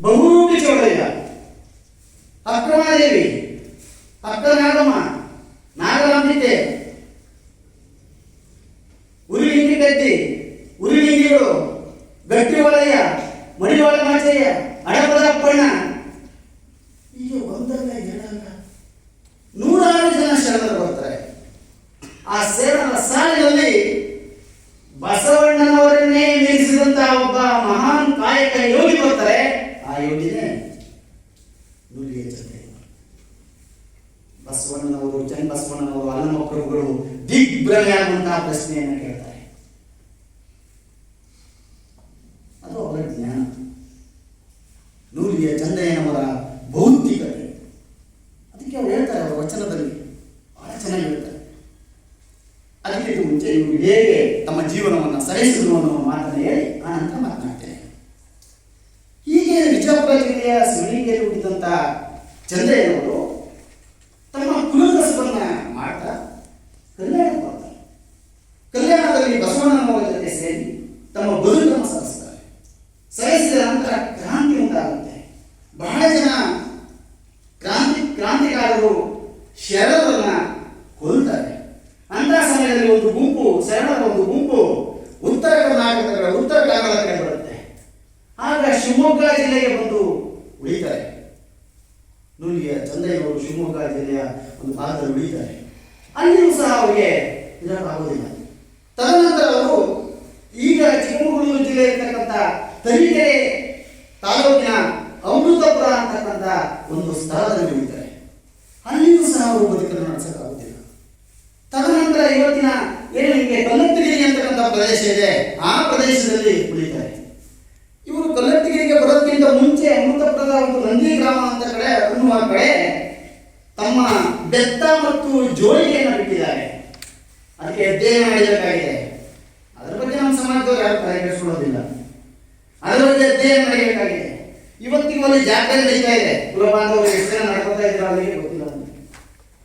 ಬಹುರೂಪಿ ಚೌಡಯ್ಯ, ಅಕ್ರಮಾದೇವಿ, ಅಕ್ಕ ನಾಗಮ್ಮ, ನಾಗರಾಂಬಿಕೆ, ಉರಿಲಿಂಗಿ ಗದ್ದಿ, ಉರಿಲಿಂಗಿಗಳು, ಗಟ್ಟಿ ವಲಯ, ಮಡಿವಾಳ ಮಾಚಯ್ಯ, ಅಡಪದ ಅಪ್ಪಣ್ಣ, ಈಗ ಒಂದಲ್ಲ ಎರಡಲ್ಲ 100 ಜನ ಶರಣರು ಬರ್ತಾರೆ. ಆ ಶರಣರ ಸಾಲಿನಲ್ಲಿ ಬಸವಣ್ಣನವರನ್ನೇ ಮೀರಿಸಿದಂತಹ ಒಬ್ಬ ಮಹಾನ್ ಕಾಯಕ ಯೋಗಿ ಬರ್ತಾರೆ. ಆ ಯೋಗಿನೇ ನುಲಿಯ ಚಂದ್ರಯ್ಯ. ಬಸವಣ್ಣನವರು, ಚನ್ನಬಸವಣ್ಣನವರು, ಅಲ್ಲಮಪ್ರಭುಗಳು ದಿಗ್ಭ್ರಮೆಯಾಗುವಂತಹ ಪ್ರಶ್ನೆಯನ್ನು ಕೇಳ್ತಾರೆ. ಅದು ಅವರ ಜ್ಞಾನ. ನುಲಿಯ ಚಂದ್ರಯ್ಯನವರ ಭೌತಿಕತೆ. ಅದಕ್ಕೆ ಅವ್ರು ಹೇಳ್ತಾರೆ, ಅವರ ವಚನದಲ್ಲಿ ಬಹಳ ಚೆನ್ನಾಗಿ ಹೇಳ್ತಾರೆ. ಅದಕ್ಕೆ ಮುಂಚೆ ಇವರು ಹೇಗೆ ತಮ್ಮ ಜೀವನವನ್ನು ಸರಿಸಿದ್ರು ಅನ್ನೋ ಮಾತನ್ನು ಹೇಳಿ ಆ ನಂತರ ಮಾತನಾಡ್ತೇನೆ. ಹೀಗೆ ವಿಜಯಪುರ ಜಿಲ್ಲೆಯ ಸಿವಣಿಗೆಯಲ್ಲಿ ಹುಟ್ಟಿದಂಥ ಚಂದ್ರಯ್ಯನವರು ತಮ್ಮ ಕುಲಕಸಬನ್ನ ಮಾಡ್ತಾ ಕಲ್ಯಾಣಕ್ಕೆ ಬರ್ತಾರೆ. ಕಲ್ಯಾಣದಲ್ಲಿ ಬಸವಣ್ಣನವರ ಜೊತೆ ಸೇರಿ ತಮ್ಮ ಬದುಕನ್ನು ಸರಿಸ್ತಾರೆ. ಸರಿಸಿದ ನಂತರ ಕ್ರಾಂತಿ ಉಂಟಾಗುತ್ತೆ. ಬಹಳ ಜನ ಕ್ರಾಂತಿಕಾರರು ಶರಣರನ್ನ ಕೊಲ್ತಾರೆ. ಅಂತಹ ಸಮಯದಲ್ಲಿ ಒಂದು ಗುಂಪು, ಶರಣರ ಒಂದು ಗುಂಪು ಉತ್ತರ ಕನ್ನಡ ಕಡೆ ಬರುತ್ತೆ. ಆಗ ಶಿವಮೊಗ್ಗ ಜಿಲ್ಲೆಗೆ ಬಂದು ಉಳಿತಾರೆ. ನುಲಿಯ ಚಂದ್ರಯ್ಯನವರು ಶಿವಮೊಗ್ಗ ಜಿಲ್ಲೆಯ ಒಂದು ಭಾಗದಲ್ಲಿ ಉಳಿತಾರೆ. ಅಲ್ಲಿಯೂ ಸಹ ಅವರಿಗೆ ಇರೋಕ್ಕಾಗೋದಿಲ್ಲ. ತದನಂತರ ಅವರು ಈಗ ಚಿಕ್ಕಮಗಳೂರು ಜಿಲ್ಲೆ ಇರ್ತಕ್ಕಂಥ ತರೀಕೆರೆ ತಾಲೂಕಿನ ಅಮೃತಪುರ ಅಂತಕ್ಕಂಥ ಒಂದು ಸ್ಥಳದಲ್ಲಿ ಉಳಿತಾರೆ. ಅಲ್ಲಿಯೂ ಸಹ ಅವರು ಬದುಕನ್ನು ನಡೆಸೋಕ್ಕಾಗುತ್ತಿಲ್ಲ. ತದನಂತರ ಇವತ್ತಿನ ಏನು ನಿಮಗೆ ಕಲ್ಲತ್ತಿಗಿರಿ ಅಂತಕ್ಕಂಥ ಪ್ರದೇಶ ಇದೆ, ಆ ಪ್ರದೇಶದಲ್ಲಿ ಉಳಿತಾರೆ. ಇವರು ಕಲ್ಲತ್ತಿಗಿರಿಗೆ ಬರೋದಕ್ಕಿಂತ ಮುಂಚೆ ಅಮೃತಪುರದ ಒಂದು ನಂದಿ ಗ್ರಾಮ ಅಂತ ಅನ್ನುವ ಕಡೆ ತಮ್ಮ ಬೆತ್ತ ಮತ್ತು ಜೋಳಿಗೆಯನ್ನು ಬಿಟ್ಟಿದ್ದಾರೆ. ಅದಕ್ಕೆ ಅಧ್ಯಯನ ಮಾಡಬೇಕಾಗಿದೆ. ಅದರ ಬಗ್ಗೆ ನಮ್ಮ ಸಮಾಜದವರು ಯಾರು ತಲೆಕೆಡಿಸಿಕೊಳ್ಳೋದಿಲ್ಲ. ಅದರ ಬಗ್ಗೆ ಅಧ್ಯಯನ ಮಾಡಬೇಕಾಗಿದೆ. ಇವತ್ತಿಗೂ ಅಲ್ಲಿ ಜಾತ್ರೆ ನಡೀತಾ ಇದೆ. ಕುಲಬಾಂಧವರು ಎಷ್ಟು ಜನ ನಡ್ಕೊತಾ ಇದ್ದಾರೆ ಅಲ್ಲಿಗೆ ಗೊತ್ತಿಲ್ಲ.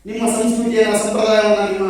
ನಿಮ್ಮ ಸಂಸ್ಕೃತಿಯನ್ನು, ಸಂಪ್ರದಾಯವನ್ನು ನಿಮ್ಮ